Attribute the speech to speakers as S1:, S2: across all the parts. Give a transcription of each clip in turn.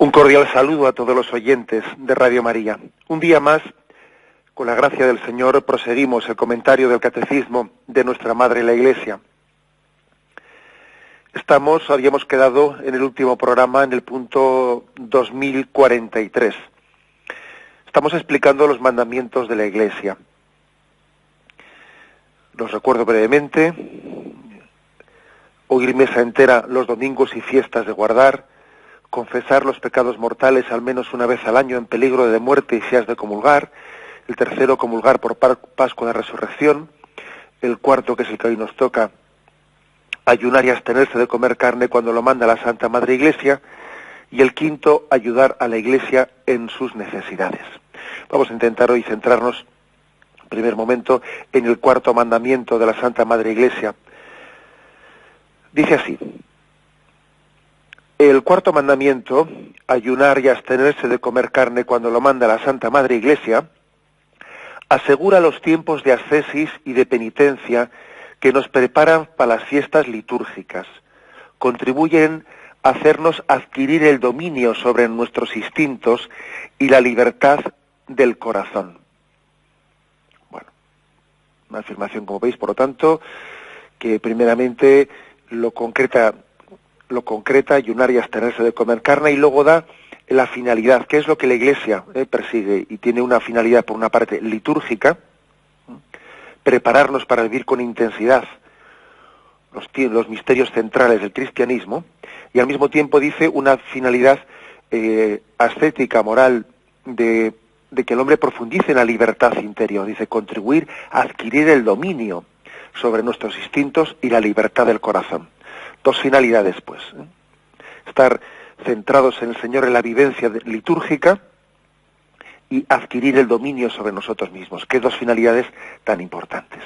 S1: Un cordial saludo a todos los oyentes de Radio María. Un día más, con la gracia del Señor, proseguimos el comentario del Catecismo de nuestra Madre la Iglesia. Habíamos quedado en el último programa en el punto 2043. Estamos explicando los mandamientos de la Iglesia. Los recuerdo brevemente: oír misa entera los domingos y fiestas de guardar, confesar los pecados mortales al menos una vez al año en peligro de muerte y si has de comulgar. El tercero, comulgar por Pascua de Resurrección. El cuarto, que es el que hoy nos toca, ayunar y abstenerse de comer carne cuando lo manda la Santa Madre Iglesia. Y el quinto, ayudar a la Iglesia en sus necesidades. Vamos a intentar hoy centrarnos, en primer momento, en el cuarto mandamiento de la Santa Madre Iglesia. Dice así: el cuarto mandamiento, ayunar y abstenerse de comer carne cuando lo manda la Santa Madre Iglesia, asegura los tiempos de ascesis y de penitencia que nos preparan para las fiestas litúrgicas. Contribuyen a hacernos adquirir el dominio sobre nuestros instintos y la libertad del corazón. Bueno, una afirmación, como veis, por lo tanto, que primeramente lo concreta, ayunar y abstenerse de comer carne, y luego da la finalidad, que es lo que la Iglesia persigue, y tiene una finalidad, por una parte, litúrgica, prepararnos para vivir con intensidad los misterios centrales del cristianismo, y al mismo tiempo dice una finalidad ascética, moral, de que el hombre profundice en la libertad interior. Dice: contribuir a adquirir el dominio sobre nuestros instintos y la libertad del corazón. Dos finalidades, pues: estar centrados en el Señor en la vivencia litúrgica y adquirir el dominio sobre nosotros mismos. Qué dos finalidades tan importantes.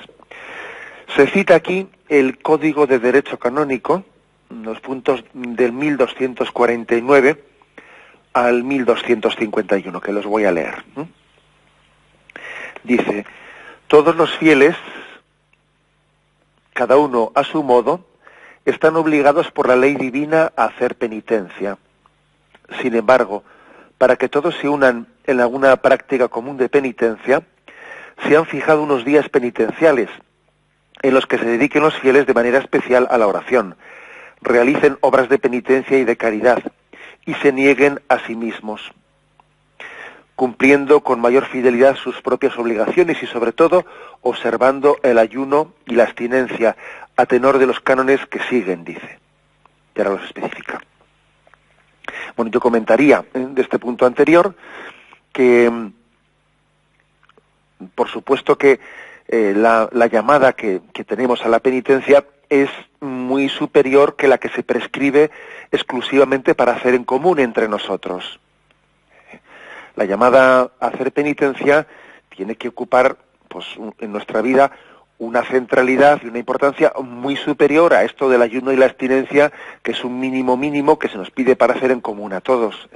S1: Se cita aquí el Código de Derecho Canónico, los puntos del 1249 al 1251, que los voy a leer. Dice: todos los fieles, cada uno a su modo, están obligados por la ley divina a hacer penitencia. Sin embargo, para que todos se unan en alguna práctica común de penitencia, se han fijado unos días penitenciales en los que se dediquen los fieles de manera especial a la oración, realicen obras de penitencia y de caridad, y se nieguen a sí mismos, cumpliendo con mayor fidelidad sus propias obligaciones y, sobre todo, observando el ayuno y la abstinencia a tenor de los cánones que siguen, dice. Y ahora los especifica. Bueno, yo comentaría de este punto anterior que, por supuesto que la llamada que tenemos a la penitencia es muy superior que la que se prescribe exclusivamente para hacer en común entre nosotros. La llamada a hacer penitencia tiene que ocupar, pues, en nuestra vida una centralidad y una importancia muy superior a esto del ayuno y la abstinencia, que es un mínimo que se nos pide para hacer en común a todos,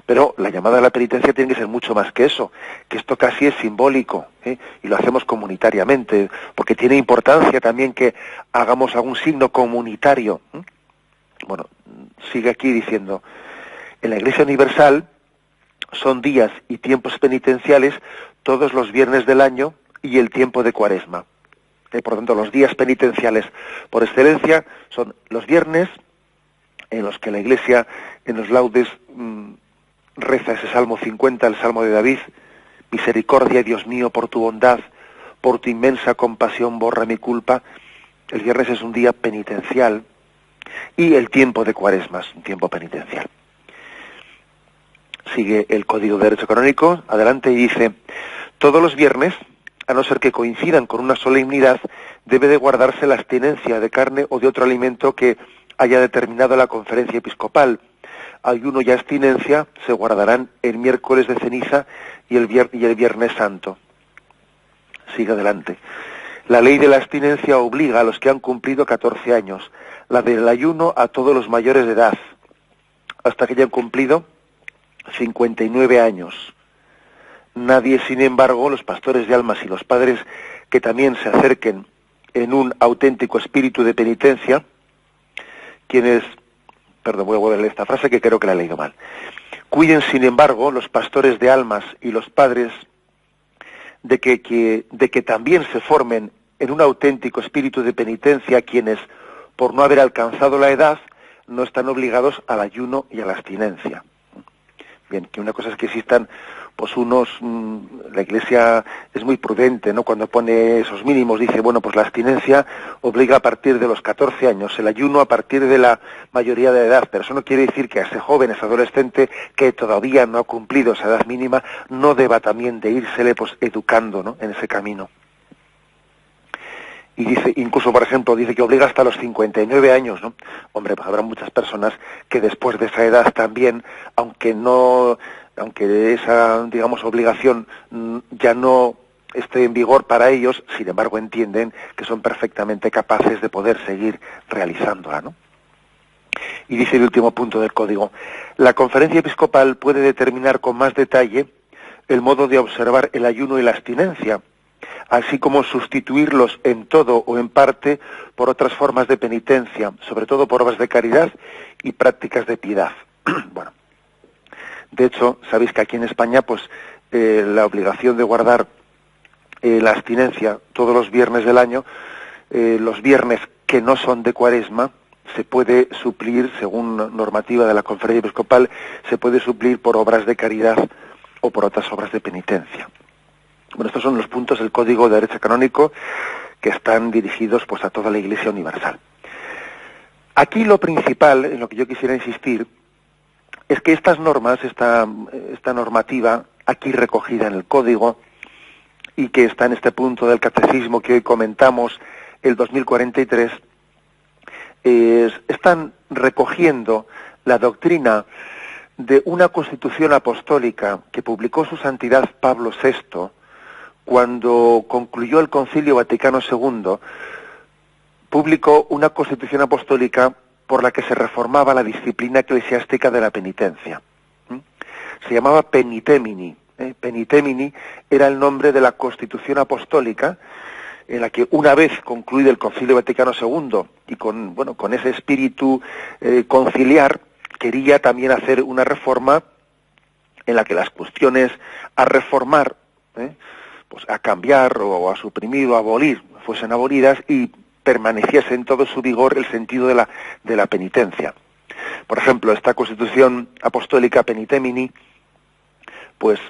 S1: Pero la llamada a la penitencia tiene que ser mucho más que eso, que esto casi es simbólico, y lo hacemos comunitariamente, porque tiene importancia también que hagamos algún signo comunitario. Bueno, sigue aquí diciendo: en la Iglesia Universal son días y tiempos penitenciales todos los viernes del año y el tiempo de Cuaresma. Por lo tanto, los días penitenciales por excelencia son los viernes, en los que la Iglesia en los laudes reza ese Salmo 50, el Salmo de David: misericordia, Dios mío, por tu bondad, por tu inmensa compasión, borra mi culpa. El viernes es un día penitencial, y el tiempo de Cuaresma es un tiempo penitencial. Sigue el Código de Derecho Canónico, adelante, y dice: todos los viernes, a no ser que coincidan con una solemnidad, debe de guardarse la abstinencia de carne o de otro alimento que haya determinado la Conferencia Episcopal. Ayuno y abstinencia se guardarán el miércoles de ceniza y el viernes santo. Sigue adelante. La ley de la abstinencia obliga a los que han cumplido 14 años, la del ayuno a todos los mayores de edad, hasta que hayan cumplido 59 años. Nadie, sin embargo, los pastores de almas y los padres que también se acerquen en un auténtico espíritu de penitencia, quienes, perdón, voy a volver a leer esta frase que creo que la he leído mal. Cuiden, sin embargo, los pastores de almas y los padres de que también se formen en un auténtico espíritu de penitencia quienes, por no haber alcanzado la edad, no están obligados al ayuno y a la abstinencia. Bien, que una cosa es que existan pues la Iglesia es muy prudente, ¿no? Cuando pone esos mínimos, dice, bueno, pues la abstinencia obliga a partir de los 14 años, el ayuno a partir de la mayoría de edad, pero eso no quiere decir que a ese joven, ese adolescente que todavía no ha cumplido esa edad mínima, no deba también de írsele pues educando, ¿no?, en ese camino. Y dice, incluso, por ejemplo, dice que obliga hasta los 59 años, ¿no? Hombre, pues habrá muchas personas que después de esa edad también, aunque esa, digamos, obligación ya no esté en vigor para ellos, sin embargo entienden que son perfectamente capaces de poder seguir realizándola, ¿no? Y dice el último punto del código: la Conferencia Episcopal puede determinar con más detalle el modo de observar el ayuno y la abstinencia, así como sustituirlos en todo o en parte por otras formas de penitencia, sobre todo por obras de caridad y prácticas de piedad. Bueno, de hecho, sabéis que aquí en España, pues, la obligación de guardar la abstinencia todos los viernes del año, los viernes que no son de Cuaresma, se puede suplir, según normativa de la Conferencia Episcopal, se puede suplir por obras de caridad o por otras obras de penitencia. Bueno, estos son los puntos del Código de Derecho Canónico que están dirigidos pues a toda la Iglesia universal. Aquí lo principal, en lo que yo quisiera insistir, es que estas normas, esta normativa aquí recogida en el Código y que está en este punto del Catecismo que hoy comentamos, el 2043, están recogiendo la doctrina de una Constitución apostólica que publicó su Santidad Pablo VI cuando concluyó el Concilio Vaticano II. Publicó una Constitución apostólica por la que se reformaba la disciplina eclesiástica de la penitencia. Se llamaba Penitemini. Penitemini era el nombre de la Constitución apostólica en la que, una vez concluido el Concilio Vaticano II y con ese espíritu conciliar, quería también hacer una reforma en la que las cuestiones a reformar, pues a cambiar o a suprimir o a abolir, fuesen abolidas y permaneciese en todo su vigor el sentido de la penitencia. Por ejemplo, esta Constitución apostólica Penitemini pues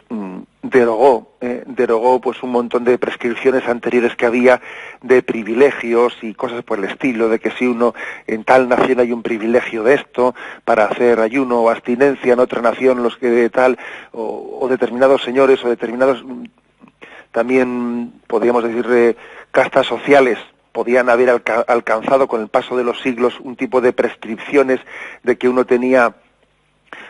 S1: derogó pues un montón de prescripciones anteriores que había de privilegios y cosas por el estilo, de que si uno en tal nación hay un privilegio de esto para hacer ayuno o abstinencia, en otra nación los que de tal o determinados señores o determinados también podríamos decir castas sociales podían haber alcanzado con el paso de los siglos un tipo de prescripciones de que uno tenía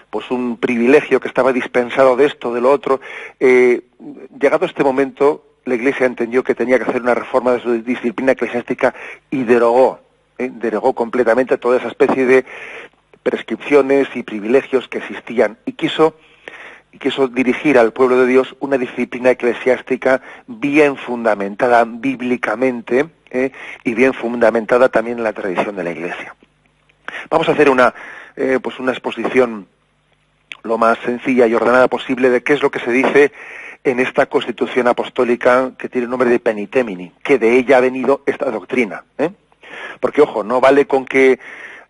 S1: pues un privilegio que estaba dispensado de esto, de lo otro. Llegado este momento, la Iglesia entendió que tenía que hacer una reforma de su disciplina eclesiástica y derogó completamente toda esa especie de prescripciones y privilegios que existían y quiso dirigir al pueblo de Dios una disciplina eclesiástica bien fundamentada bíblicamente y bien fundamentada también en la tradición de la Iglesia. Vamos a hacer una exposición lo más sencilla y ordenada posible de qué es lo que se dice en esta Constitución apostólica que tiene el nombre de Penitemini, que de ella ha venido esta doctrina. Porque, ojo, no vale con que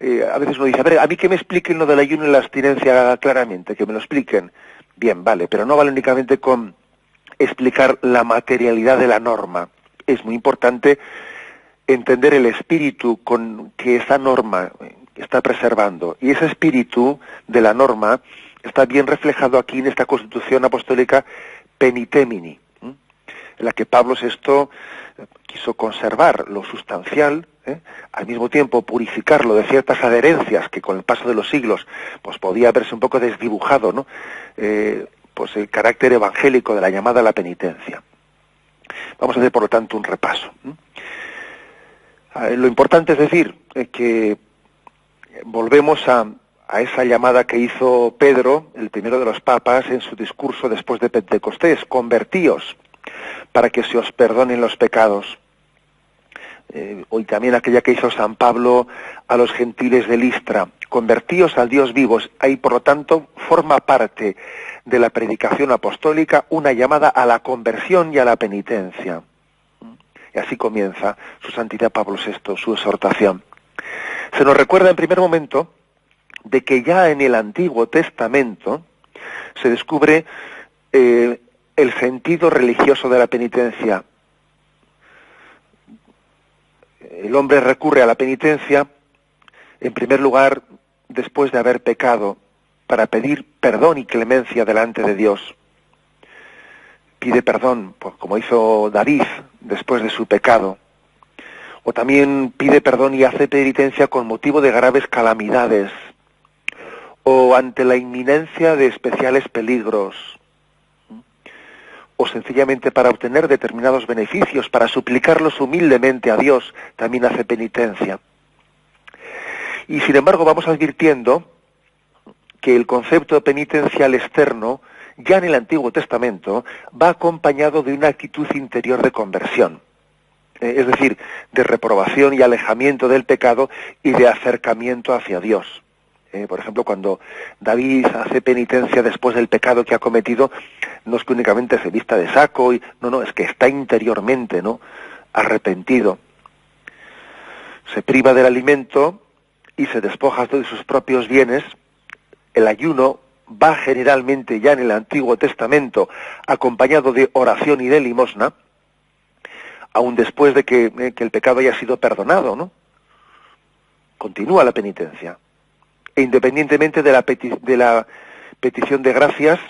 S1: a veces uno dice, a ver, a mí que me expliquen lo del ayuno y la abstinencia claramente, que me lo expliquen. Bien, vale, pero no vale únicamente con explicar la materialidad de la norma. Es muy importante entender el espíritu con que esa norma está preservando. Y ese espíritu de la norma está bien reflejado aquí en esta Constitución apostólica Penitemini, en la que Pablo VI quiso conservar lo sustancial, al mismo tiempo purificarlo de ciertas adherencias que con el paso de los siglos pues podía verse un poco desdibujado, ¿no? Pues el carácter evangélico de la llamada a la penitencia. Vamos a hacer por lo tanto un repaso. Lo importante es decir que volvemos a esa llamada que hizo Pedro, el primero de los papas, en su discurso después de Pentecostés: convertíos para que se os perdonen los pecados. Hoy también aquella que hizo San Pablo a los gentiles de Listra, convertíos al Dios vivo. Ahí, por lo tanto, forma parte de la predicación apostólica una llamada a la conversión y a la penitencia. Y así comienza su santidad Pablo VI, su exhortación. Se nos recuerda en primer momento de que ya en el Antiguo Testamento se descubre el sentido religioso de la penitencia. El hombre recurre a la penitencia, en primer lugar, después de haber pecado, para pedir perdón y clemencia delante de Dios. Pide perdón, como hizo David después de su pecado. O también pide perdón y hace penitencia con motivo de graves calamidades, o ante la inminencia de especiales peligros, o sencillamente para obtener determinados beneficios, para suplicarlos humildemente a Dios, también hace penitencia. Y sin embargo vamos advirtiendo que el concepto penitencial externo, ya en el Antiguo Testamento, va acompañado de una actitud interior de conversión, es decir, de reprobación y alejamiento del pecado y de acercamiento hacia Dios. Por ejemplo, cuando David hace penitencia después del pecado que ha cometido, no es que únicamente se vista de saco, no, es que está interiormente, ¿no?, arrepentido. Se priva del alimento y se despoja de sus propios bienes. El ayuno va generalmente ya en el Antiguo Testamento acompañado de oración y de limosna, aun después de que el pecado haya sido perdonado, ¿no? Continúa la penitencia. E independientemente de la petición de gracias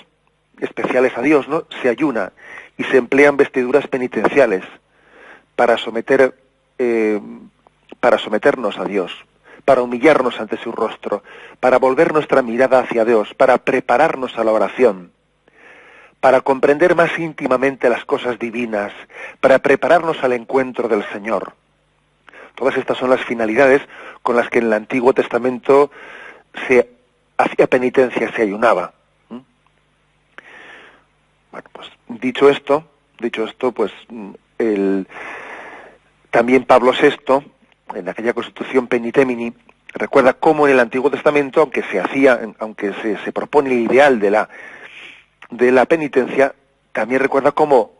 S1: especiales a Dios, ¿no?, se ayuna y se emplean vestiduras penitenciales para someternos a Dios, para humillarnos ante su rostro, para volver nuestra mirada hacia Dios, para prepararnos a la oración, para comprender más íntimamente las cosas divinas, para prepararnos al encuentro del Señor. Todas estas son las finalidades con las que en el Antiguo Testamento se hacía penitencia, se ayunaba. Bueno, pues dicho esto, pues también Pablo VI, en aquella Constitución Penitemini, recuerda cómo en el Antiguo Testamento, aunque se propone el ideal de la penitencia, también recuerda cómo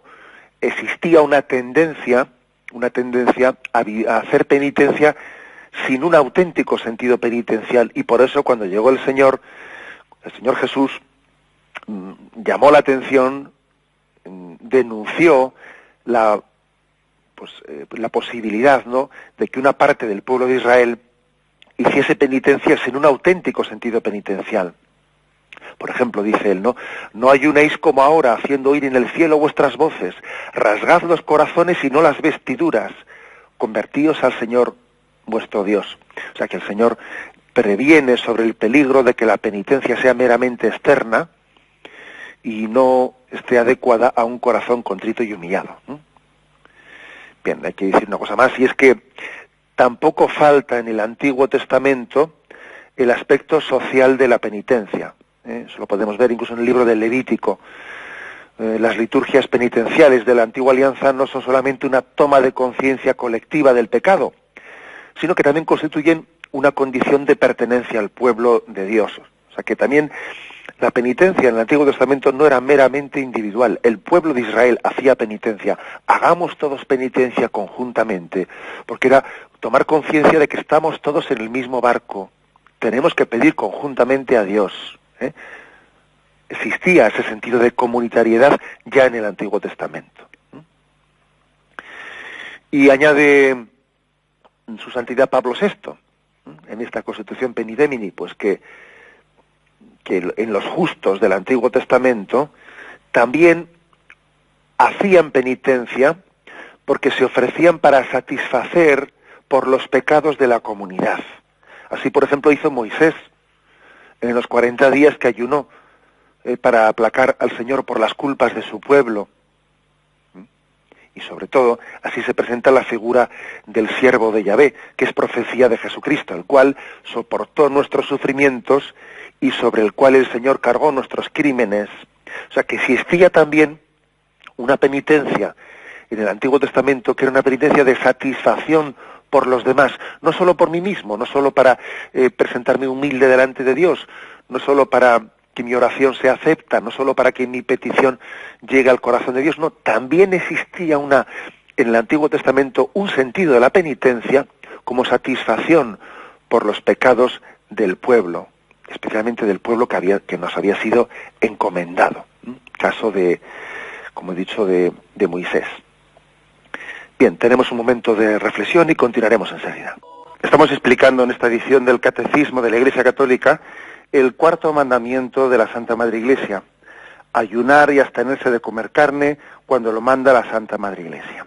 S1: existía una tendencia a hacer penitencia sin un auténtico sentido penitencial, y por eso cuando llegó el Señor Jesús llamó la atención, denunció la posibilidad, ¿no?, de que una parte del pueblo de Israel hiciese penitencia sin un auténtico sentido penitencial. Por ejemplo, dice él, no ayunéis como ahora, haciendo oír en el cielo vuestras voces, rasgad los corazones y no las vestiduras, convertíos al Señor vuestro Dios. O sea que el Señor previene sobre el peligro de que la penitencia sea meramente externa y no esté adecuada a un corazón contrito y humillado. Bien, hay que decir una cosa más, y es que tampoco falta en el Antiguo Testamento el aspecto social de la penitencia. Eso lo podemos ver incluso en el libro del Levítico. Las liturgias penitenciales de la Antigua Alianza no son solamente una toma de conciencia colectiva del pecado, sino que también constituyen una condición de pertenencia al pueblo de Dios. O sea que también la penitencia en el Antiguo Testamento no era meramente individual. El pueblo de Israel hacía penitencia. Hagamos todos penitencia conjuntamente, porque era tomar conciencia de que estamos todos en el mismo barco. Tenemos que pedir conjuntamente a Dios. Existía ese sentido de comunitariedad ya en el Antiguo Testamento. Y añade su santidad Pablo VI, en esta Constitución Penitemini, pues que en los justos del Antiguo Testamento también hacían penitencia porque se ofrecían para satisfacer por los pecados de la comunidad. Así, por ejemplo, hizo Moisés en los 40 días que ayunó para aplacar al Señor por las culpas de su pueblo. Y sobre todo, así se presenta la figura del siervo de Yahvé, que es profecía de Jesucristo, el cual soportó nuestros sufrimientos y sobre el cual el Señor cargó nuestros crímenes. O sea que existía también una penitencia en el Antiguo Testamento, que era una penitencia de satisfacción por los demás, no solo por mí mismo, no solo para presentarme humilde delante de Dios, no solo para que mi oración sea acepta, no solo para que mi petición llegue al corazón de Dios, no, también existía en el Antiguo Testamento un sentido de la penitencia como satisfacción por los pecados del pueblo, especialmente del pueblo que nos había sido encomendado. Caso de, como he dicho, de Moisés. Bien, tenemos un momento de reflexión y continuaremos enseguida. Estamos explicando en esta edición del Catecismo de la Iglesia Católica el cuarto mandamiento de la Santa Madre Iglesia: ayunar y abstenerse de comer carne cuando lo manda la Santa Madre Iglesia.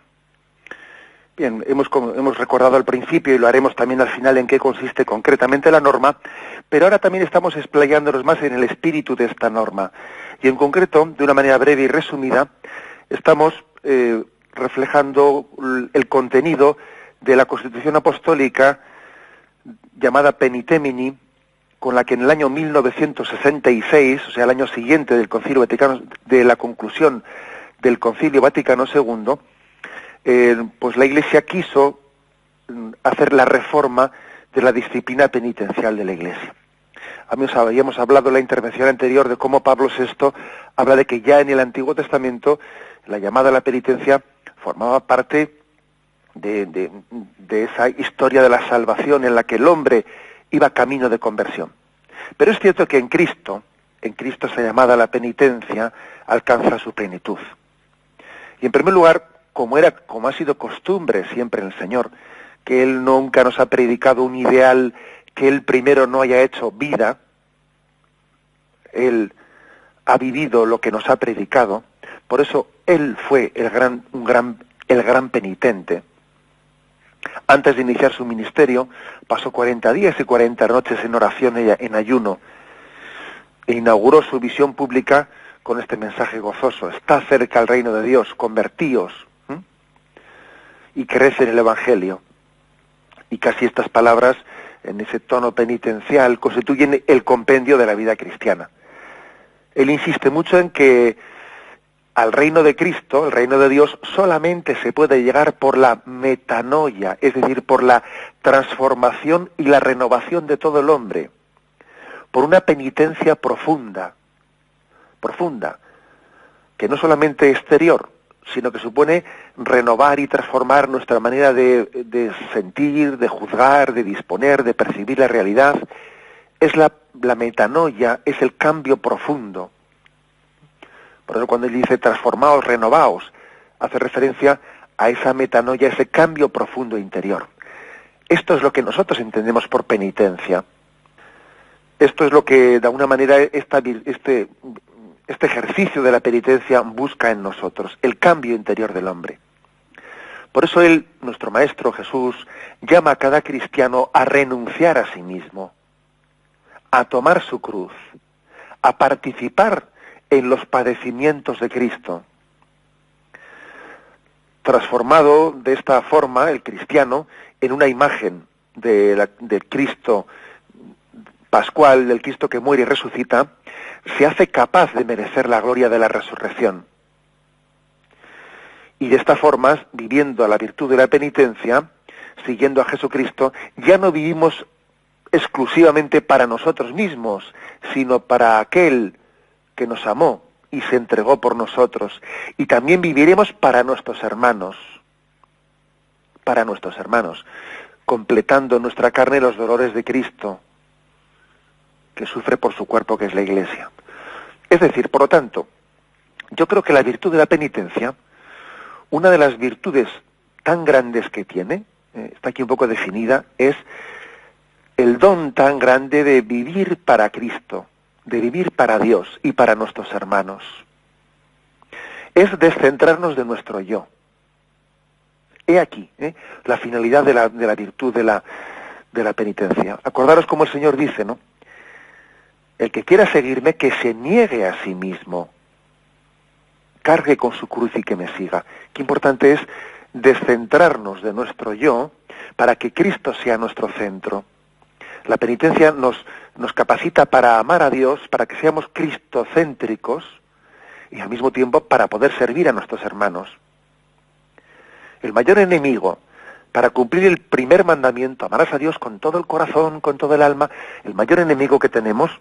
S1: Bien, hemos recordado al principio, y lo haremos también al final, en qué consiste concretamente la norma, pero ahora también estamos explayándonos más en el espíritu de esta norma. Y en concreto, de una manera breve y resumida, estamos reflejando el contenido de la Constitución Apostólica llamada Penitemini, con la que en el año 1966, o sea, el año siguiente del Concilio Vaticano, de la conclusión del Concilio Vaticano II, pues la Iglesia quiso hacer la reforma de la disciplina penitencial de la Iglesia. Habíamos hablado en la intervención anterior de cómo Pablo VI habla de que ya en el Antiguo Testamento la llamada a la penitencia formaba parte de esa historia de la salvación en la que el hombre iba camino de conversión. Pero es cierto que en Cristo esa llamada a la penitencia alcanza su plenitud. Y en primer lugar, como ha sido costumbre siempre en el Señor, que Él nunca nos ha predicado un ideal que Él primero no haya hecho vida. Él ha vivido lo que nos ha predicado, por eso Él fue el gran penitente. Antes de iniciar su ministerio, pasó 40 días y 40 noches en oración y en ayuno, e inauguró su visión pública con este mensaje gozoso: está cerca el reino de Dios, convertíos, y creed en el Evangelio. Y casi estas palabras, en ese tono penitencial, constituyen el compendio de la vida cristiana. Él insiste mucho en que al reino de Cristo, el reino de Dios, solamente se puede llegar por la metanoia, es decir, por la transformación y la renovación de todo el hombre, por una penitencia profunda, que no solamente exterior, sino que supone renovar y transformar nuestra manera de sentir, de juzgar, de disponer, de percibir la realidad. Es la metanoia, es el cambio profundo. Por eso cuando él dice transformaos, renovaos, hace referencia a esa metanoia, ese cambio profundo interior. Esto es lo que nosotros entendemos por penitencia. Esto es lo que, de alguna manera, este ejercicio de la penitencia busca en nosotros, el cambio interior del hombre. Por eso él, nuestro Maestro Jesús, llama a cada cristiano a renunciar a sí mismo, a tomar su cruz, a participar en los padecimientos de Cristo. Transformado de esta forma el cristiano en una imagen del Cristo pascual, del Cristo que muere y resucita, se hace capaz de merecer la gloria de la resurrección. Y de esta forma, viviendo a la virtud de la penitencia, siguiendo a Jesucristo, ya no vivimos exclusivamente para nosotros mismos, sino para aquel que nos amó y se entregó por nosotros. Y también viviremos para nuestros hermanos, completando nuestra carne los dolores de Cristo, que sufre por su cuerpo, que es la Iglesia. Es decir, por lo tanto, yo creo que la virtud de la penitencia, una de las virtudes tan grandes que tiene, está aquí un poco definida, es el don tan grande de vivir para Cristo, de vivir para Dios y para nuestros hermanos. Es descentrarnos de nuestro yo. He aquí la finalidad de la virtud de la penitencia. Acordaros como el Señor dice, ¿no? El que quiera seguirme, que se niegue a sí mismo, cargue con su cruz y que me siga. Qué importante es descentrarnos de nuestro yo para que Cristo sea nuestro centro. La penitencia nos capacita para amar a Dios, para que seamos cristocéntricos y al mismo tiempo para poder servir a nuestros hermanos. El mayor enemigo para cumplir el primer mandamiento, amarás a Dios con todo el corazón, con todo el alma, el mayor enemigo que tenemos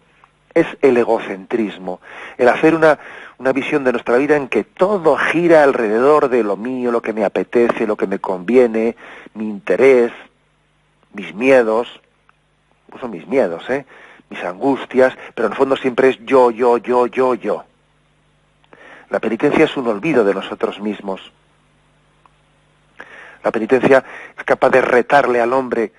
S1: es el egocentrismo, el hacer una visión de nuestra vida en que todo gira alrededor de lo mío, lo que me apetece, lo que me conviene, mi interés, mis miedos, pues son mis miedos, mis angustias, pero en el fondo siempre es yo, yo, yo, yo, yo. La penitencia es un olvido de nosotros mismos. La penitencia es capaz de retarle al hombre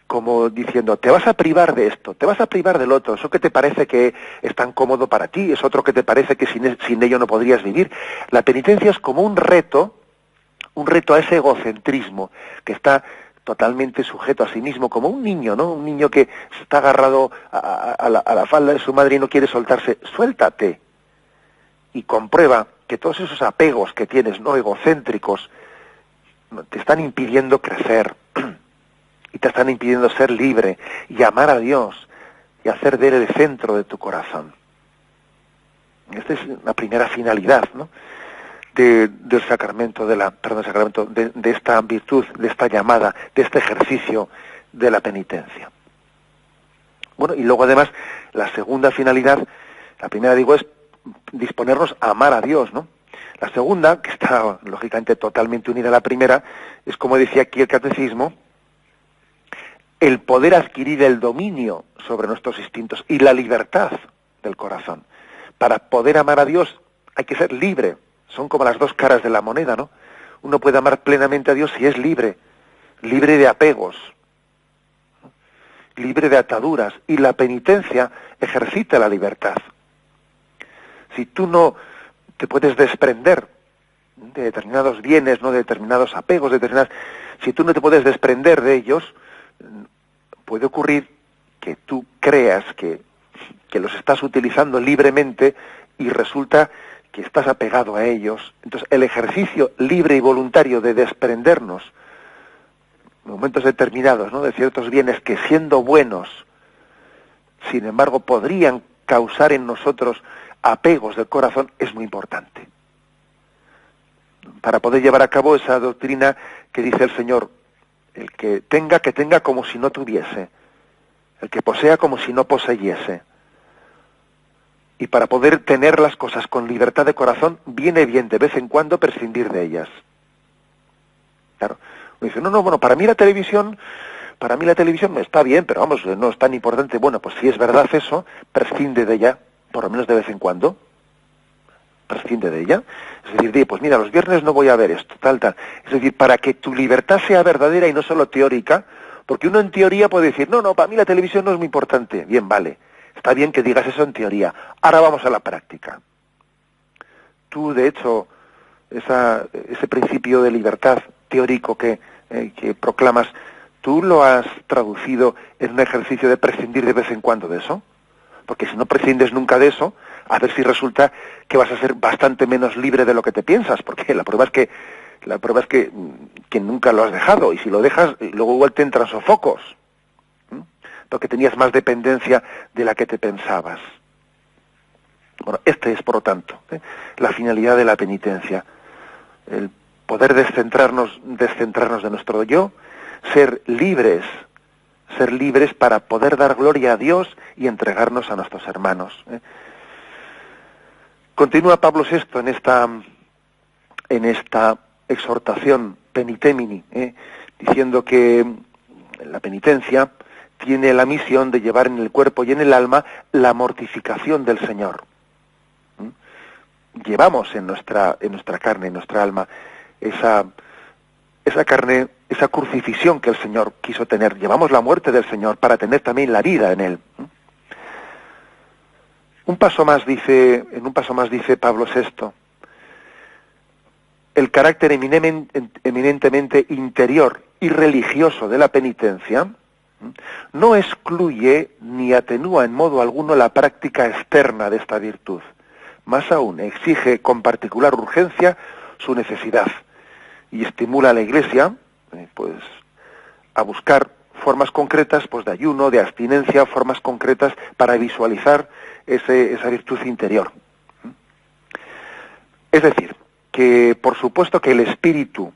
S1: como diciendo, te vas a privar de esto, te vas a privar del otro, eso que te parece que es tan cómodo para ti, es otro que te parece que sin ello no podrías vivir. La penitencia es como un reto a ese egocentrismo que está totalmente sujeto a sí mismo, como un niño, ¿no? Un niño que está agarrado a la falda de su madre y no quiere soltarse. Suéltate y comprueba que todos esos apegos que tienes, no egocéntricos, te están impidiendo crecer y te están impidiendo ser libre y amar a Dios y hacer de Él el centro de tu corazón. Esta es la primera finalidad, ¿no?, del sacramento, de esta virtud, de esta llamada, de este ejercicio de la penitencia. Bueno, y luego además la segunda finalidad, la primera digo es disponernos a amar a Dios, ¿no? La segunda, que está lógicamente totalmente unida a la primera, es, como decía aquí el catecismo, el poder adquirir el dominio sobre nuestros instintos y la libertad del corazón. Para poder amar a Dios hay que ser libre. Son como las dos caras de la moneda, ¿no? Uno puede amar plenamente a Dios si es libre, libre de apegos, libre de ataduras, y la penitencia ejercita la libertad. Si tú no te puedes desprender de determinados bienes, no de determinados apegos, si tú no te puedes desprender de ellos, puede ocurrir que tú creas que los estás utilizando libremente y resulta que estás apegado a ellos. Entonces, el ejercicio libre y voluntario de desprendernos en momentos determinados, ¿no?, de ciertos bienes que, siendo buenos, sin embargo podrían causar en nosotros apegos del corazón, es muy importante para poder llevar a cabo esa doctrina que dice el Señor: el que tenga como si no tuviese, el que posea como si no poseyese. Y para poder tener las cosas con libertad de corazón, viene bien de vez en cuando prescindir de ellas. Claro, uno dice, no, bueno, para mí la televisión está bien, pero vamos, no es tan importante. Bueno, pues si es verdad eso, prescinde de ella, por lo menos de vez en cuando. Prescinde de ella. Es decir, pues mira, los viernes no voy a ver esto, tal. Es decir, para que tu libertad sea verdadera y no solo teórica, porque uno en teoría puede decir, no, para mí la televisión no es muy importante. Bien, vale. Está bien que digas eso en teoría. Ahora vamos a la práctica. Tú, de hecho, ese principio de libertad teórico que proclamas, ¿tú lo has traducido en un ejercicio de prescindir de vez en cuando de eso? Porque si no prescindes nunca de eso, a ver si resulta que vas a ser bastante menos libre de lo que te piensas, porque la prueba es que nunca lo has dejado, y si lo dejas, luego igual te entran sofocos, porque tenías más dependencia de la que te pensabas. Bueno, este es, por lo tanto, la finalidad de la penitencia, el poder descentrarnos de nuestro yo, ser libres para poder dar gloria a Dios y entregarnos a nuestros hermanos. Continúa Pablo VI en esta exhortación Penitemini, diciendo que la penitencia tiene la misión de llevar en el cuerpo y en el alma la mortificación del Señor. Llevamos en nuestra carne, en nuestra alma, esa carne, esa crucifixión que el Señor quiso tener. Llevamos la muerte del Señor para tener también la vida en Él. En un paso más dice Pablo VI, el carácter eminentemente interior y religioso de la penitencia no excluye ni atenúa en modo alguno la práctica externa de esta virtud. Más aún, exige con particular urgencia su necesidad y estimula a la Iglesia pues a buscar formas concretas pues de ayuno, de abstinencia, formas concretas para visualizar esa virtud interior. Es decir, que por supuesto que el espíritu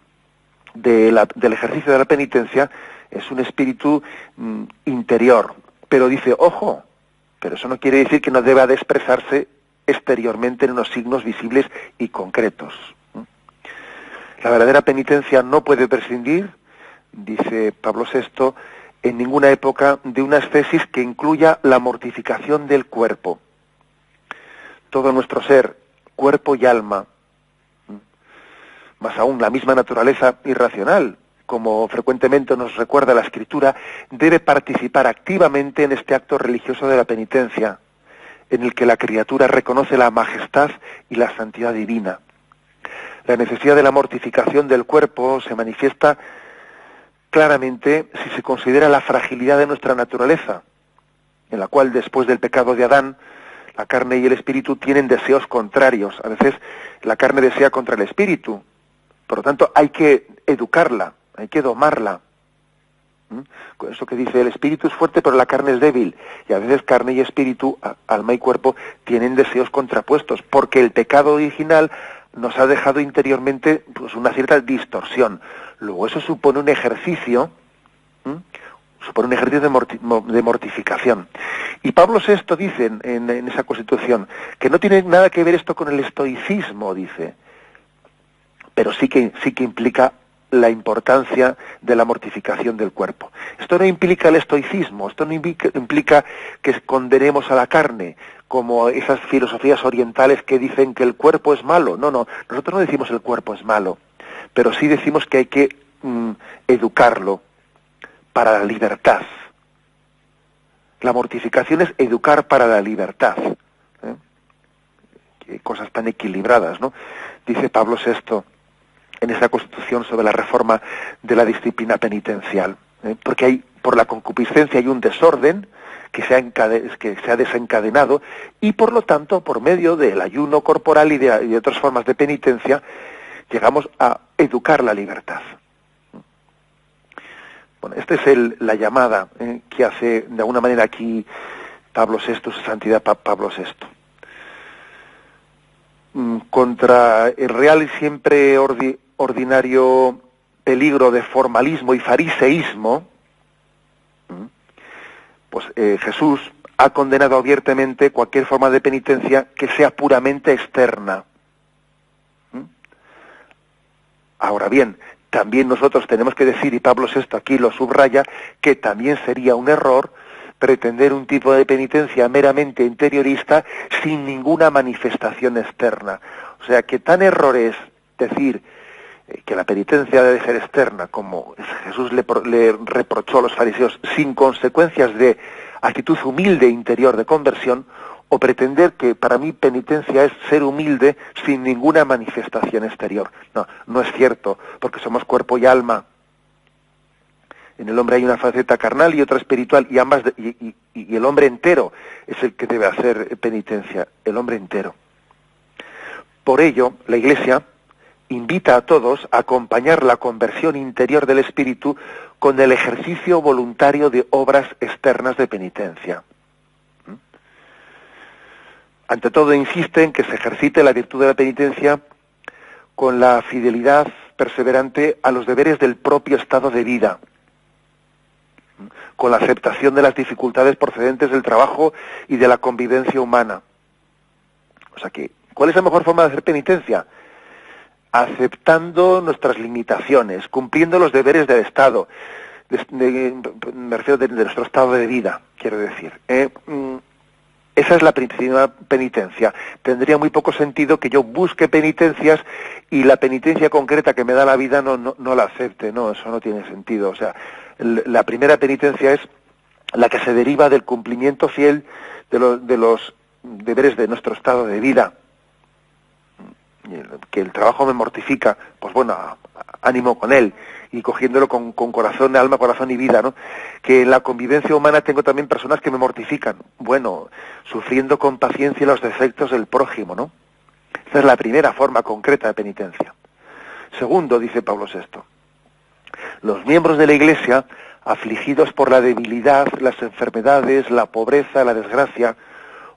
S1: del ejercicio de la penitencia es un espíritu interior. Pero dice, ojo, pero eso no quiere decir que no deba de expresarse exteriormente en unos signos visibles y concretos. La verdadera penitencia no puede prescindir, dice Pablo VI, en ninguna época de una ascesis que incluya la mortificación del cuerpo. Todo nuestro ser, cuerpo y alma, más aún la misma naturaleza irracional, como frecuentemente nos recuerda la Escritura, debe participar activamente en este acto religioso de la penitencia, en el que la criatura reconoce la majestad y la santidad divina. La necesidad de la mortificación del cuerpo se manifiesta claramente si se considera la fragilidad de nuestra naturaleza, en la cual después del pecado de Adán, la carne y el espíritu tienen deseos contrarios. A veces la carne desea contra el espíritu. Por lo tanto, hay que educarla, hay que domarla. Con eso que dice, el espíritu es fuerte, pero la carne es débil. Y a veces carne y espíritu, alma y cuerpo, tienen deseos contrapuestos, porque el pecado original nos ha dejado interiormente pues una cierta distorsión. Luego eso supone un ejercicio, de mortificación. Y Pablo VI dice en esa Constitución que no tiene nada que ver esto con el estoicismo, dice, pero sí que implica la importancia de la mortificación del cuerpo. Esto no implica el estoicismo, esto no implica que condenemos a la carne, como esas filosofías orientales que dicen que el cuerpo es malo. No, nosotros no decimos el cuerpo es malo, pero sí decimos que hay que educarlo para la libertad. La mortificación es educar para la libertad. Qué cosas tan equilibradas, ¿no? Dice Pablo VI en esa Constitución sobre la reforma de la disciplina penitencial, porque por la concupiscencia hay un desorden que se ha desencadenado, y por lo tanto, por medio del ayuno corporal y de otras formas de penitencia, llegamos a educar la libertad. Bueno, esta es la llamada que hace de alguna manera aquí Pablo VI, su santidad Pablo VI. Contra el real y siempre ordinario peligro de formalismo y fariseísmo, pues Jesús ha condenado abiertamente cualquier forma de penitencia que sea puramente externa. Ahora bien, también nosotros tenemos que decir, y Pablo VI aquí lo subraya, que también sería un error pretender un tipo de penitencia meramente interiorista sin ninguna manifestación externa. O sea, que tan error es decir que la penitencia debe ser externa, como Jesús le reprochó a los fariseos, sin consecuencias de actitud humilde interior de conversión, o pretender que para mí penitencia es ser humilde sin ninguna manifestación exterior. No es cierto, porque somos cuerpo y alma. En el hombre hay una faceta carnal y otra espiritual, y ambas y el hombre entero es el que debe hacer penitencia, el hombre entero. Por ello, la Iglesia invita a todos a acompañar la conversión interior del espíritu con el ejercicio voluntario de obras externas de penitencia. Ante todo, insiste en que se ejercite la virtud de la penitencia con la fidelidad perseverante a los deberes del propio estado de vida, con la aceptación de las dificultades procedentes del trabajo y de la convivencia humana. O sea que, ¿cuál es la mejor forma de hacer penitencia? Aceptando nuestras limitaciones, cumpliendo los deberes del Estado, me refiero de nuestro estado de vida, quiero decir. Esa es la principal penitencia. Tendría muy poco sentido que yo busque penitencias y la penitencia concreta que me da la vida no la acepte. No, eso no tiene sentido. O sea, la primera penitencia es la que se deriva del cumplimiento fiel de los deberes de nuestro estado de vida. Que el trabajo me mortifica, pues bueno, ánimo con él, y cogiéndolo con corazón, alma, corazón y vida, ¿no? Que en la convivencia humana tengo también personas que me mortifican, bueno, sufriendo con paciencia los defectos del prójimo, ¿no? Esa es la primera forma concreta de penitencia. Segundo, dice Pablo VI, los miembros de la Iglesia, afligidos por la debilidad, las enfermedades, la pobreza, la desgracia,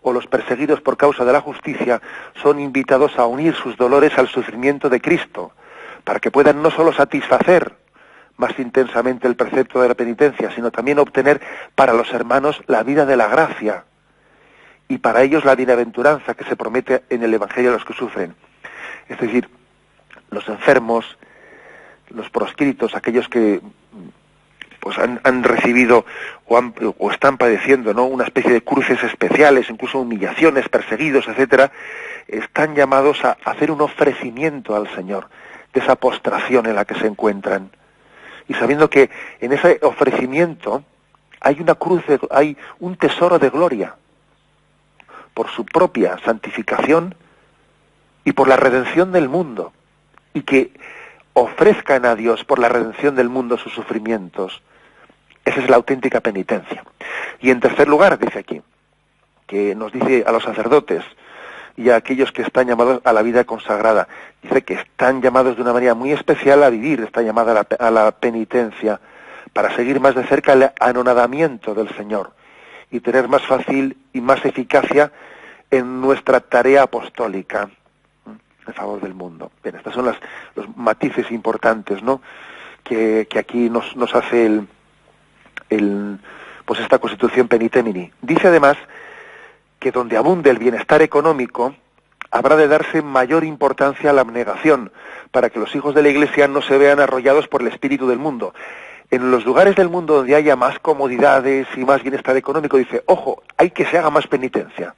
S1: o los perseguidos por causa de la justicia, son invitados a unir sus dolores al sufrimiento de Cristo, para que puedan no solo satisfacer más intensamente el precepto de la penitencia, sino también obtener para los hermanos la vida de la gracia y para ellos la bienaventuranza que se promete en el Evangelio a los que sufren. Es decir, los enfermos, los proscritos, aquellos que pues han recibido o están padeciendo, ¿no?, una especie de cruces especiales, incluso humillaciones, perseguidos, etcétera, están llamados a hacer un ofrecimiento al Señor de esa postración en la que se encuentran. Y sabiendo que en ese ofrecimiento hay una cruz, hay un tesoro de gloria por su propia santificación y por la redención del mundo, y que ofrezcan a Dios por la redención del mundo sus sufrimientos. Esa es la auténtica penitencia. Y en tercer lugar, dice aquí, que nos dice a los sacerdotes y a aquellos que están llamados a la vida consagrada, dice que están llamados de una manera muy especial a vivir esta llamada a la penitencia, para seguir más de cerca el anonadamiento del Señor y tener más fácil y más eficacia en nuestra tarea apostólica en favor del mundo. Bien, estos son los matices importantes, ¿no?, que aquí nos hace pues esta Constitución Penitemini. Dice además que donde abunde el bienestar económico, habrá de darse mayor importancia a la abnegación, para que los hijos de la Iglesia no se vean arrollados por el espíritu del mundo. En los lugares del mundo donde haya más comodidades y más bienestar económico, dice, ojo, hay que se haga más penitencia.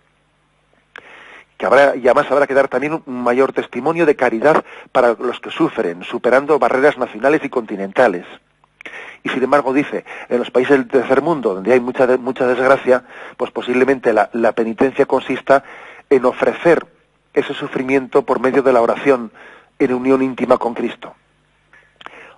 S1: Y además habrá que dar también un mayor testimonio de caridad para los que sufren, superando barreras nacionales y continentales. Y sin embargo, dice, en los países del tercer mundo, donde hay mucha desgracia, pues posiblemente la penitencia consista en ofrecer ese sufrimiento por medio de la oración en unión íntima con Cristo.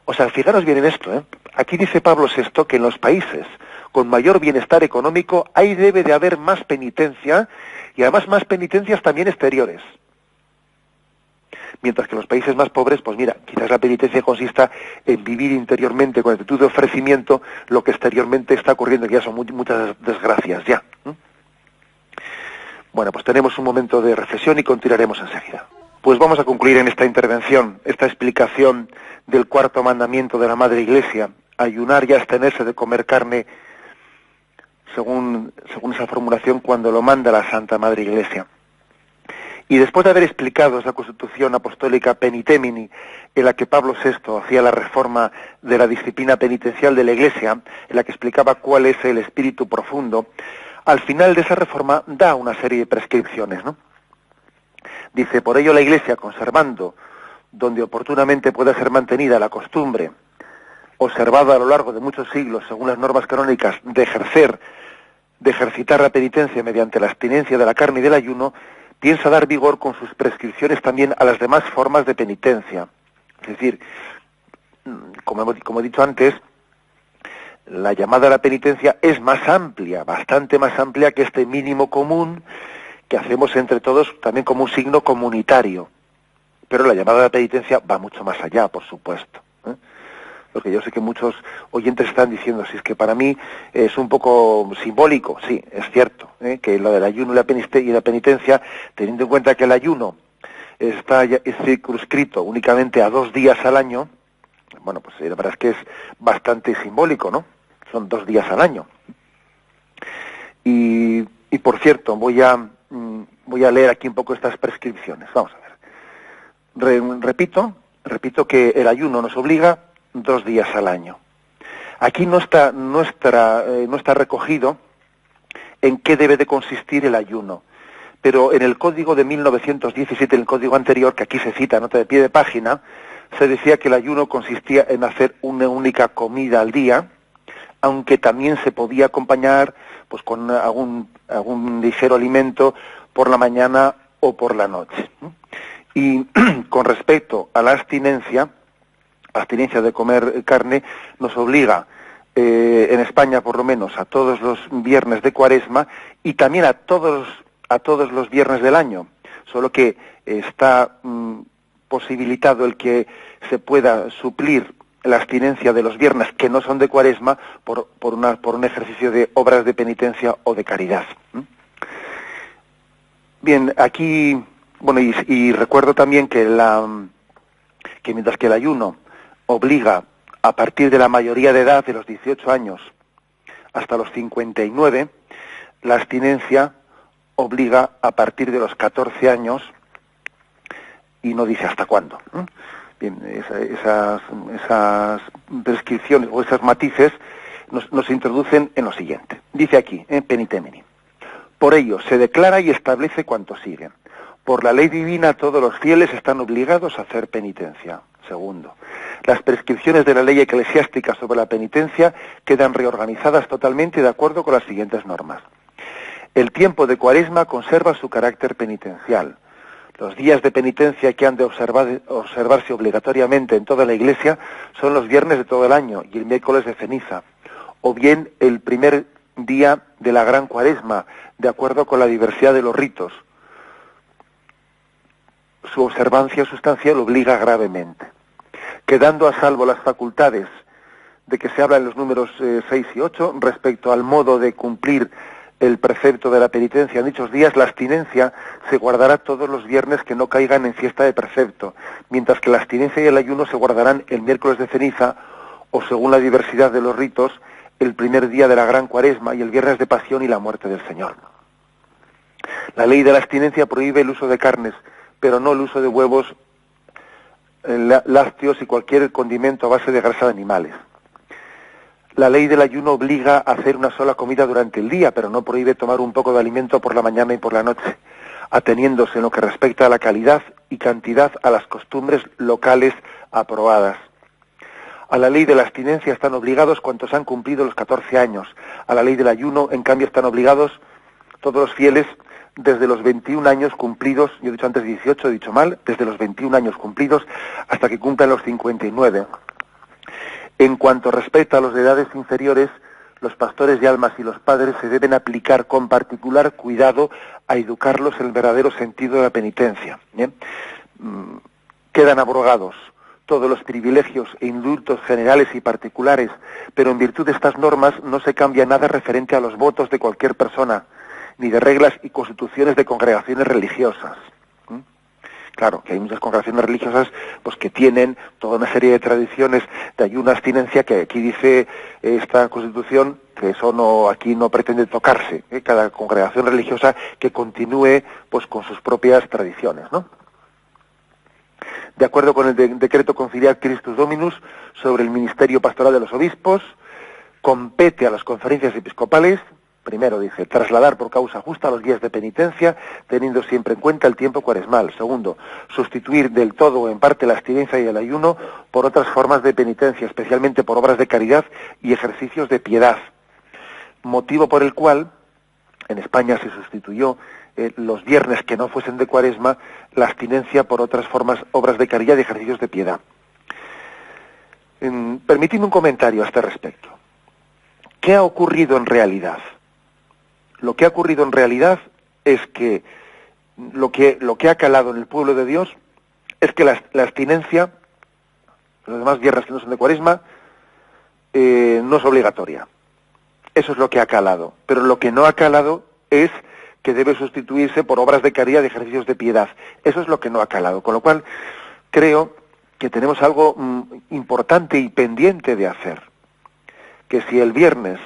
S1: O sea, fijaros bien en esto, ¿eh? Aquí dice Pablo VI que en los países con mayor bienestar económico ahí debe de haber más penitencia, y además más penitencias también exteriores. Mientras que en los países más pobres, pues mira, quizás la penitencia consista en vivir interiormente con actitud de ofrecimiento lo que exteriormente está ocurriendo, que ya son muchas desgracias ya. Bueno, pues tenemos un momento de reflexión y continuaremos enseguida. Pues vamos a concluir en esta intervención, esta explicación del cuarto mandamiento de la Madre Iglesia, ayunar y abstenerse de comer carne, según esa formulación cuando lo manda la Santa Madre Iglesia. Y después de haber explicado esa Constitución Apostólica Penitemini, en la que Pablo VI hacía la reforma de la disciplina penitencial de la Iglesia, en la que explicaba cuál es el espíritu profundo, al final de esa reforma da una serie de prescripciones, ¿no? Dice, por ello la Iglesia, conservando, donde oportunamente pueda ser mantenida la costumbre, observada a lo largo de muchos siglos, según las normas canónicas, de ejercitar la penitencia mediante la abstinencia de la carne y del ayuno, piensa dar vigor con sus prescripciones también a las demás formas de penitencia. Es decir, como he dicho antes, la llamada a la penitencia es más amplia, bastante más amplia que este mínimo común que hacemos entre todos, también como un signo comunitario. Pero la llamada a la penitencia va mucho más allá, por supuesto, ¿eh? Porque yo sé que muchos oyentes están diciendo, si es que para mí es un poco simbólico. Sí, es cierto, que lo del ayuno y la penitencia, teniendo en cuenta que el ayuno es circunscrito únicamente a 2 días al año, bueno, pues la verdad es que es bastante simbólico, ¿no? Son 2 días al año. Y por cierto, voy a leer aquí un poco estas prescripciones. Vamos a ver. Repito que el ayuno nos obliga 2 días al año. Aquí no está recogido en qué debe de consistir el ayuno, pero en el código de 1917, el código anterior, que aquí se cita, nota de pie de página, se decía que el ayuno consistía en hacer una única comida al día, aunque también se podía acompañar pues con algún ligero alimento por la mañana o por la noche. Y con respecto a la abstinencia de comer carne, nos obliga en España por lo menos a todos los viernes de Cuaresma y también a todos los viernes del año, solo que está posibilitado el que se pueda suplir la abstinencia de los viernes que no son de Cuaresma por un ejercicio de obras de penitencia o de caridad. Bien, aquí, bueno, y recuerdo también que que mientras que el ayuno obliga a partir de la mayoría de edad, de los 18 años hasta los 59, la abstinencia obliga a partir de los 14 años y no dice hasta cuándo. Bien, esas prescripciones o esos matices nos introducen en lo siguiente. Dice aquí, en Penitemini: por ello se declara y establece cuanto sigue. Por la ley divina todos los fieles están obligados a hacer penitencia. Segundo, las prescripciones de la ley eclesiástica sobre la penitencia quedan reorganizadas totalmente de acuerdo con las siguientes normas. El tiempo de Cuaresma conserva su carácter penitencial. Los días de penitencia que han de observarse obligatoriamente en toda la Iglesia son los viernes de todo el año y el miércoles de ceniza, o bien el primer día de la Gran Cuaresma, de acuerdo con la diversidad de los ritos. Su observancia sustancial obliga gravemente. Quedando a salvo las facultades de que se habla en los números 6 y 8, respecto al modo de cumplir el precepto de la penitencia en dichos días, la abstinencia se guardará todos los viernes que no caigan en fiesta de precepto, mientras que la abstinencia y el ayuno se guardarán el miércoles de ceniza, o según la diversidad de los ritos, el primer día de la Gran Cuaresma y el viernes de Pasión y la muerte del Señor. La ley de la abstinencia prohíbe el uso de carnes, pero no el uso de huevos, lácteos y cualquier condimento a base de grasa de animales. La ley del ayuno obliga a hacer una sola comida durante el día, pero no prohíbe tomar un poco de alimento por la mañana y por la noche, ateniéndose en lo que respecta a la calidad y cantidad a las costumbres locales aprobadas. A la ley de la abstinencia están obligados cuantos han cumplido los 14 años. A la ley del ayuno, en cambio, están obligados todos los fieles desde los 21 años cumplidos, yo he dicho antes 18, he dicho mal, desde los 21 años cumplidos hasta que cumplan los 59. En cuanto respecta a los de edades inferiores, los pastores de almas y los padres se deben aplicar con particular cuidado a educarlos en el verdadero sentido de la penitencia. ¿Bien? Quedan abrogados todos los privilegios e indultos generales y particulares, pero en virtud de estas normas no se cambia nada referente a los votos de cualquier persona, ni de reglas y constituciones de congregaciones religiosas. Claro, que hay muchas congregaciones religiosas pues que tienen toda una serie de tradiciones de ayuno, abstinencia, que aquí dice esta Constitución que eso no, aquí no pretende tocarse. Cada congregación religiosa que continúe pues con sus propias tradiciones, ¿no? De acuerdo con el decreto conciliar Christus Dominus sobre el ministerio pastoral de los obispos, compete a las conferencias episcopales, primero dice, trasladar por causa justa los días de penitencia, teniendo siempre en cuenta el tiempo cuaresmal. Segundo, sustituir del todo o en parte la abstinencia y el ayuno por otras formas de penitencia, especialmente por obras de caridad y ejercicios de piedad. Motivo por el cual en España se sustituyó los viernes que no fuesen de Cuaresma, la abstinencia por otras formas, obras de caridad y ejercicios de piedad. Permitidme un comentario a este respecto. ¿Qué ha ocurrido en realidad? Lo que ha ocurrido en realidad es que lo que ha calado en el pueblo de Dios es que la abstinencia, los demás viernes que no son de Cuaresma, no es obligatoria. Eso es lo que ha calado. Pero lo que no ha calado es que debe sustituirse por obras de caridad y ejercicios de piedad. Eso es lo que no ha calado. Con lo cual, creo que tenemos algo importante y pendiente de hacer. Que si el viernes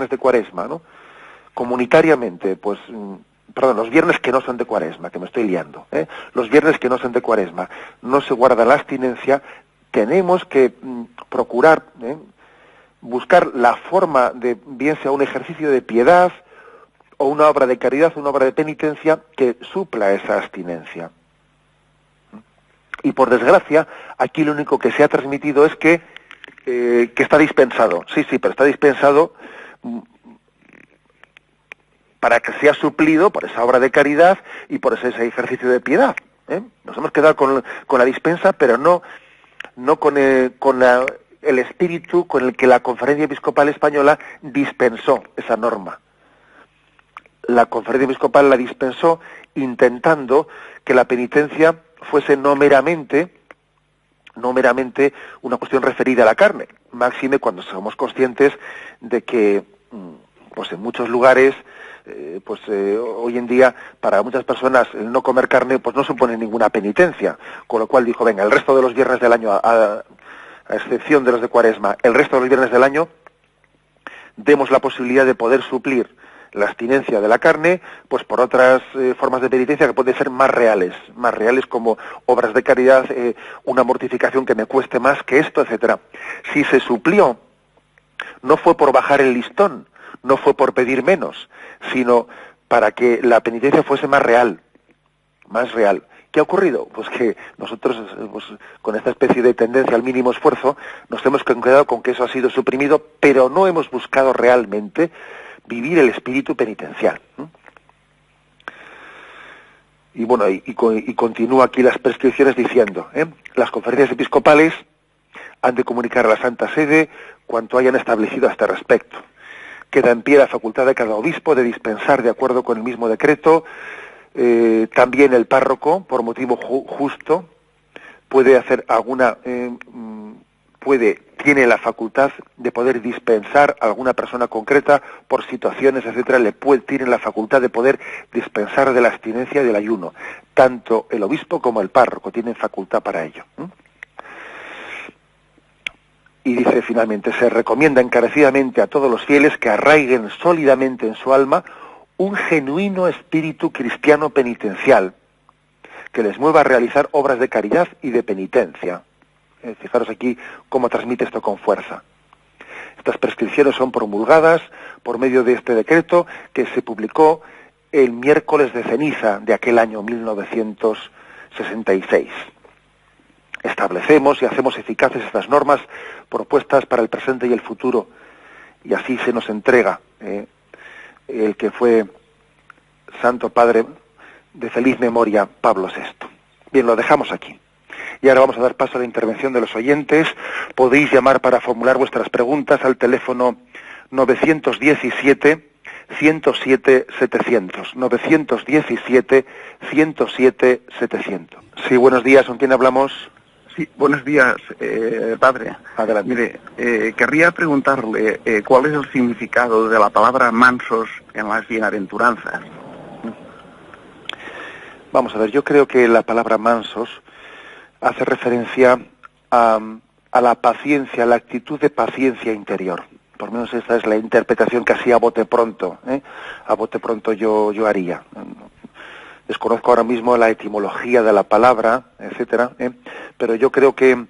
S1: de Cuaresma, ¿no?, comunitariamente, pues, los viernes que no son de Cuaresma, que me estoy liando, los viernes que no son de Cuaresma, no se guarda la abstinencia, tenemos que procurar, buscar la forma de, bien sea un ejercicio de piedad, o una obra de caridad, una obra de penitencia, que supla esa abstinencia. Y por desgracia, aquí lo único que se ha transmitido es que está dispensado. Sí, pero está dispensado para que sea suplido por esa obra de caridad y por ese ejercicio de piedad. Nos hemos quedado con la dispensa, pero no con el espíritu con el que la Conferencia Episcopal Española dispensó esa norma. La Conferencia Episcopal la dispensó intentando que la penitencia fuese no meramente una cuestión referida a la carne, máxime cuando somos conscientes de que pues en muchos lugares hoy en día para muchas personas el no comer carne pues no supone ninguna penitencia, con lo cual dijo, venga, el resto de los viernes del año, a excepción de los de Cuaresma, el resto de los viernes del año demos la posibilidad de poder suplir la abstinencia de la carne, pues por otras formas de penitencia que pueden ser más reales como obras de caridad, una mortificación que me cueste más que esto, etcétera. Si se suplió, no fue por bajar el listón, no fue por pedir menos, sino para que la penitencia fuese más real. ¿Qué ha ocurrido? Pues que nosotros, pues, con esta especie de tendencia al mínimo esfuerzo, nos hemos quedado con que eso ha sido suprimido, pero no hemos buscado realmente vivir el espíritu penitencial. Y bueno, y continúa aquí las prescripciones diciendo, las conferencias episcopales han de comunicar a la Santa Sede cuanto hayan establecido a este respecto. Queda en pie la facultad de cada obispo de dispensar de acuerdo con el mismo decreto. También el párroco, por motivo justo, puede hacer alguna, tiene la facultad de poder dispensar a alguna persona concreta por situaciones, etcétera, tiene la facultad de poder dispensar de la abstinencia y del ayuno. Tanto el obispo como el párroco tienen facultad para ello. Y dice finalmente, se recomienda encarecidamente a todos los fieles que arraiguen sólidamente en su alma un genuino espíritu cristiano penitencial que les mueva a realizar obras de caridad y de penitencia. Fijaros aquí cómo transmite esto con fuerza. Estas prescripciones son promulgadas por medio de este decreto que se publicó el miércoles de ceniza de aquel año 1966. Establecemos y hacemos eficaces estas normas propuestas para el presente y el futuro, y así se nos entrega el que fue Santo Padre de feliz memoria, Pablo VI. Bien, lo dejamos aquí. Y ahora vamos a dar paso a la intervención de los oyentes. Podéis llamar para formular vuestras preguntas al teléfono 917-107-700. 917-107-700. Sí, buenos días, ¿con quién hablamos?
S2: Sí, buenos días, padre.
S1: Adelante.
S2: Mire, querría preguntarle cuál es el significado de la palabra mansos en las bienaventuranzas.
S1: Vamos a ver, yo creo que la palabra mansos hace referencia a la paciencia, a la actitud de paciencia interior. Por lo menos esta es la interpretación que así a bote pronto yo haría. Desconozco ahora mismo la etimología de la palabra, etcétera, pero yo creo que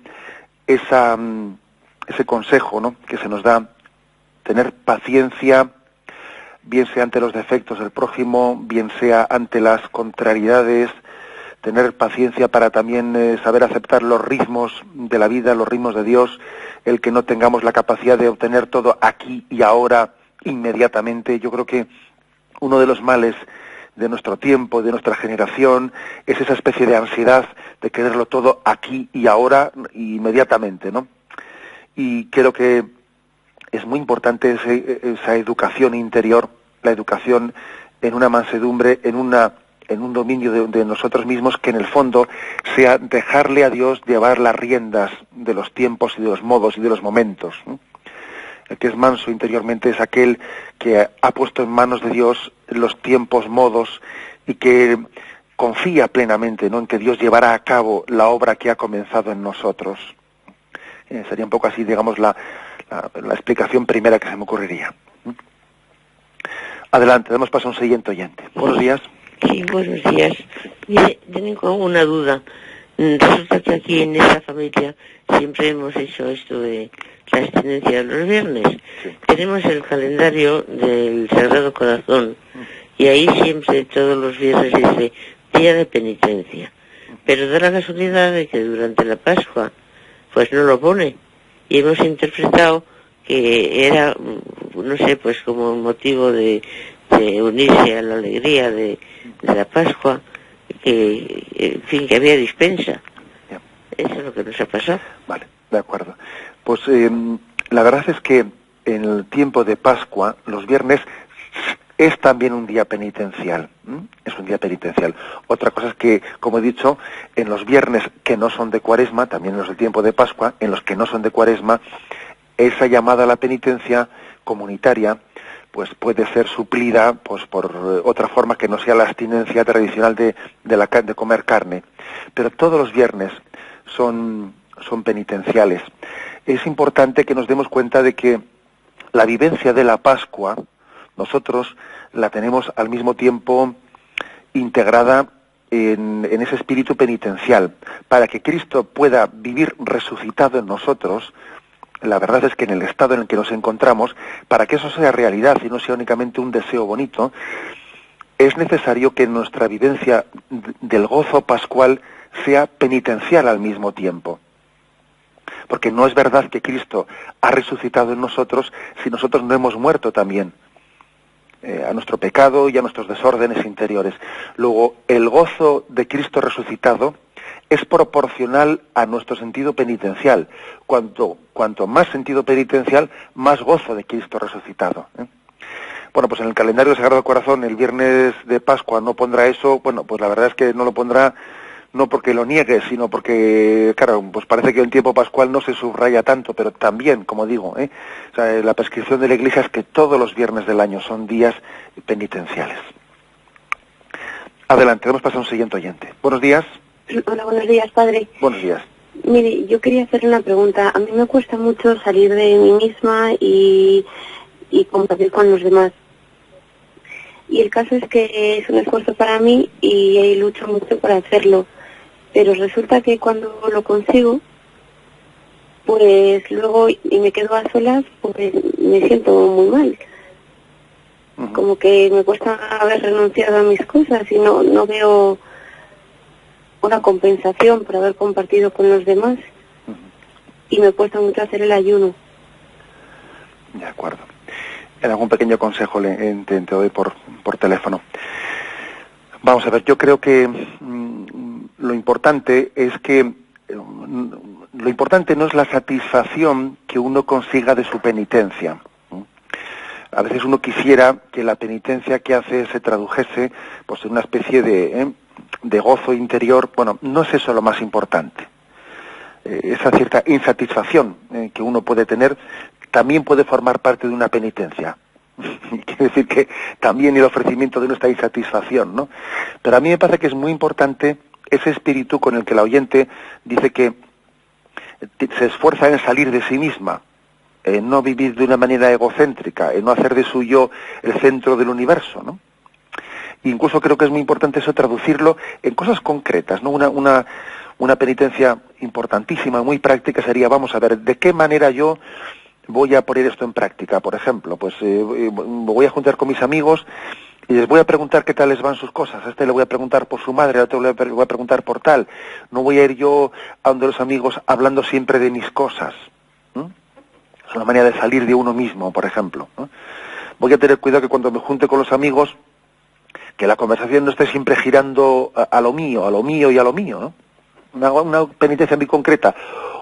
S1: ese consejo, ¿no?, que se nos da, tener paciencia, bien sea ante los defectos del prójimo, bien sea ante las contrariedades, tener paciencia para también saber aceptar los ritmos de la vida, los ritmos de Dios, el que no tengamos la capacidad de obtener todo aquí y ahora, inmediatamente. Yo creo que uno de los males de nuestro tiempo, de nuestra generación, es esa especie de ansiedad de quererlo todo aquí y ahora, inmediatamente, ¿no? Y creo que es muy importante esa educación interior, la educación en una mansedumbre, en un dominio de nosotros mismos, que en el fondo sea dejarle a Dios llevar las riendas de los tiempos y de los modos y de los momentos, ¿no? El que es manso interiormente es aquel que ha puesto en manos de Dios los tiempos, modos, y que confía plenamente, ¿no?, en que Dios llevará a cabo la obra que ha comenzado en nosotros. Sería un poco así, digamos, la explicación primera que se me ocurriría. Adelante, damos paso a un siguiente oyente. Buenos días.
S3: Sí, buenos días. Mire, tengo una duda. Resulta que aquí en esta familia siempre hemos hecho esto de la abstinencia de los viernes.
S1: Sí.
S3: Tenemos el calendario del Sagrado Corazón y ahí siempre todos los viernes dice día de penitencia. Pero da la casualidad de que durante la Pascua pues no lo pone, y hemos interpretado que era, no sé, pues como un motivo de unirse a la alegría de la Pascua, que en fin, que había dispensa.
S1: Ya.
S3: Eso es lo que nos ha pasado.
S1: Vale, de acuerdo. Pues la verdad es que en el tiempo de Pascua, los viernes, es también un día penitencial. Es un día penitencial. Otra cosa es que, como he dicho, en los viernes que no son de Cuaresma, también en los del tiempo de Pascua, en los que no son de Cuaresma, esa llamada a la penitencia comunitaria, pues puede ser suplida pues por otra forma que no sea la abstinencia tradicional de comer carne. Pero todos los viernes son penitenciales. Es importante que nos demos cuenta de que la vivencia de la Pascua, nosotros la tenemos al mismo tiempo integrada en ese espíritu penitencial. Para que Cristo pueda vivir resucitado en nosotros, la verdad es que en el estado en el que nos encontramos, para que eso sea realidad y no sea únicamente un deseo bonito, es necesario que nuestra vivencia del gozo pascual sea penitencial al mismo tiempo. Porque no es verdad que Cristo ha resucitado en nosotros si nosotros no hemos muerto también a nuestro pecado y a nuestros desórdenes interiores. Luego, el gozo de Cristo resucitado es proporcional a nuestro sentido penitencial. Cuanto más sentido penitencial, más gozo de Cristo resucitado. Bueno, pues en el calendario Sagrado Corazón, el viernes de Pascua no pondrá eso. Bueno, pues la verdad es que no lo pondrá, no porque lo niegue, sino porque, claro, pues parece que el tiempo pascual no se subraya tanto, pero también, como digo, o sea, la prescripción de la Iglesia es que todos los viernes del año son días penitenciales. Adelante, vamos a pasar a un siguiente oyente. Buenos días.
S4: Hola, buenos días, padre.
S1: Buenos días.
S4: Mire, yo quería hacerle una pregunta. A mí me cuesta mucho salir de mí misma y compartir con los demás. Y el caso es que es un esfuerzo para mí y lucho mucho por hacerlo. Pero resulta que cuando lo consigo, pues luego y me quedo a solas, pues me siento muy mal. Como que me cuesta haber renunciado a mis cosas y no veo una compensación por haber compartido con los demás. Y me cuesta mucho hacer el ayuno.
S1: De acuerdo. En algún pequeño consejo te doy por teléfono. Vamos a ver, yo creo que lo importante no es la satisfacción que uno consiga de su penitencia. A veces uno quisiera que la penitencia que hace se tradujese pues en una especie de gozo interior. Bueno, no es eso lo más importante. Esa cierta insatisfacción que uno puede tener también puede formar parte de una penitencia. Quiere decir que también el ofrecimiento de nuestra insatisfacción, ¿no? Pero a mí me parece que es muy importante ese espíritu con el que la oyente dice que se esfuerza en salir de sí misma, en no vivir de una manera egocéntrica, en no hacer de su yo el centro del universo, ¿no? Incluso creo que es muy importante eso traducirlo en cosas concretas, ¿no? Una penitencia importantísima, muy práctica sería, vamos a ver, ¿de qué manera yo voy a poner esto en práctica? Por ejemplo, pues me voy a juntar con mis amigos y les voy a preguntar qué tal les van sus cosas. A este le voy a preguntar por su madre, a otro le voy a preguntar por tal. No voy a ir yo a donde los amigos hablando siempre de mis cosas. Es una manera de salir de uno mismo, por ejemplo. Voy a tener cuidado que cuando me junte con los amigos, que la conversación no esté siempre girando a lo mío y a lo mío, ¿no? Una penitencia muy concreta.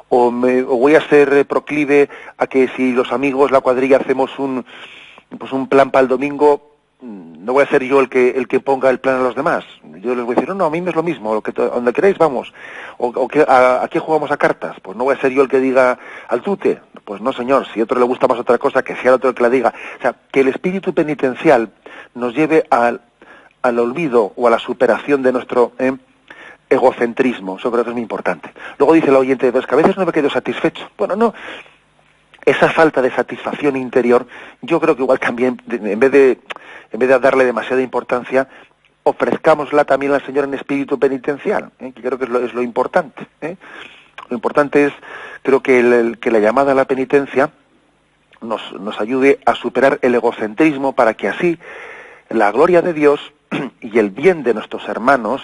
S1: O voy a ser proclive a que si los amigos, la cuadrilla, hacemos un plan para el domingo, no voy a ser yo el que ponga el plan a los demás. Yo les voy a decir, no, a mí me es lo mismo, donde queráis vamos. ¿A qué jugamos a cartas? Pues no voy a ser yo el que diga al tute. Pues no, señor, si a otro le gusta más otra cosa, que sea el otro el que la diga. O sea, que el espíritu penitencial nos lleve al olvido o a la superación de nuestro egocentrismo. Eso creo que es muy importante. Luego dice la oyente, pues que a veces no me quedo satisfecho. Bueno, no. Esa falta de satisfacción interior, yo creo que igual también, en vez de darle demasiada importancia, ofrezcámosla también al Señor en espíritu penitencial, que creo que es lo importante. Lo importante es, creo que la llamada a la penitencia nos ayude a superar el egocentrismo para que así la gloria de Dios y el bien de nuestros hermanos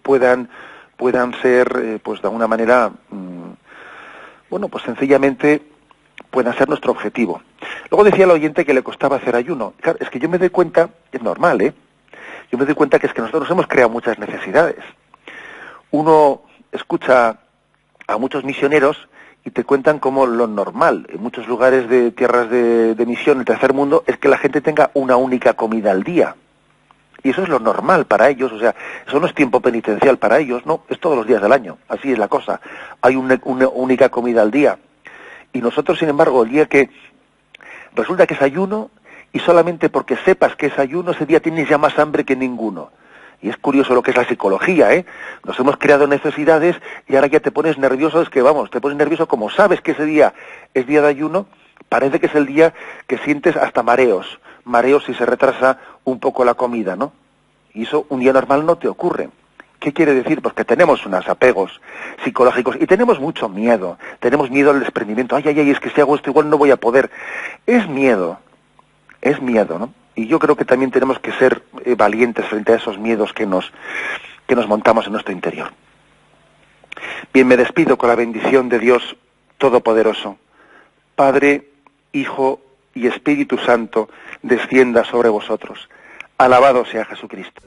S1: puedan ser, pues de alguna manera, pues sencillamente puedan ser nuestro objetivo. Luego decía el oyente que le costaba hacer ayuno. Claro, es que yo me doy cuenta, es normal, yo me doy cuenta que es que nosotros hemos creado muchas necesidades. Uno escucha a muchos misioneros y te cuentan como lo normal en muchos lugares de tierras de misión, el tercer mundo, es que la gente tenga una única comida al día. Y eso es lo normal para ellos, o sea, eso no es tiempo penitencial para ellos, no, es todos los días del año, así es la cosa. Hay una única comida al día. Y nosotros, sin embargo, el día que resulta que es ayuno y solamente porque sepas que es ayuno, ese día tienes ya más hambre que ninguno. Y es curioso lo que es la psicología, ¿eh? Nos hemos creado necesidades y ahora ya te pones nervioso, es que vamos, te pones nervioso como sabes que ese día es día de ayuno, parece que es el día que sientes hasta mareos si se retrasa un poco la comida, ¿no? Y eso un día normal no te ocurre. ¿Qué quiere decir? Pues que tenemos unos apegos psicológicos y tenemos mucho miedo. Tenemos miedo al desprendimiento. Ay, es que si hago esto igual no voy a poder. Es miedo, ¿no? Y yo creo que también tenemos que ser valientes frente a esos miedos que nos montamos en nuestro interior. Bien, me despido con la bendición de Dios Todopoderoso. Padre, Hijo y Espíritu Santo, descienda sobre vosotros. Alabado sea Jesucristo.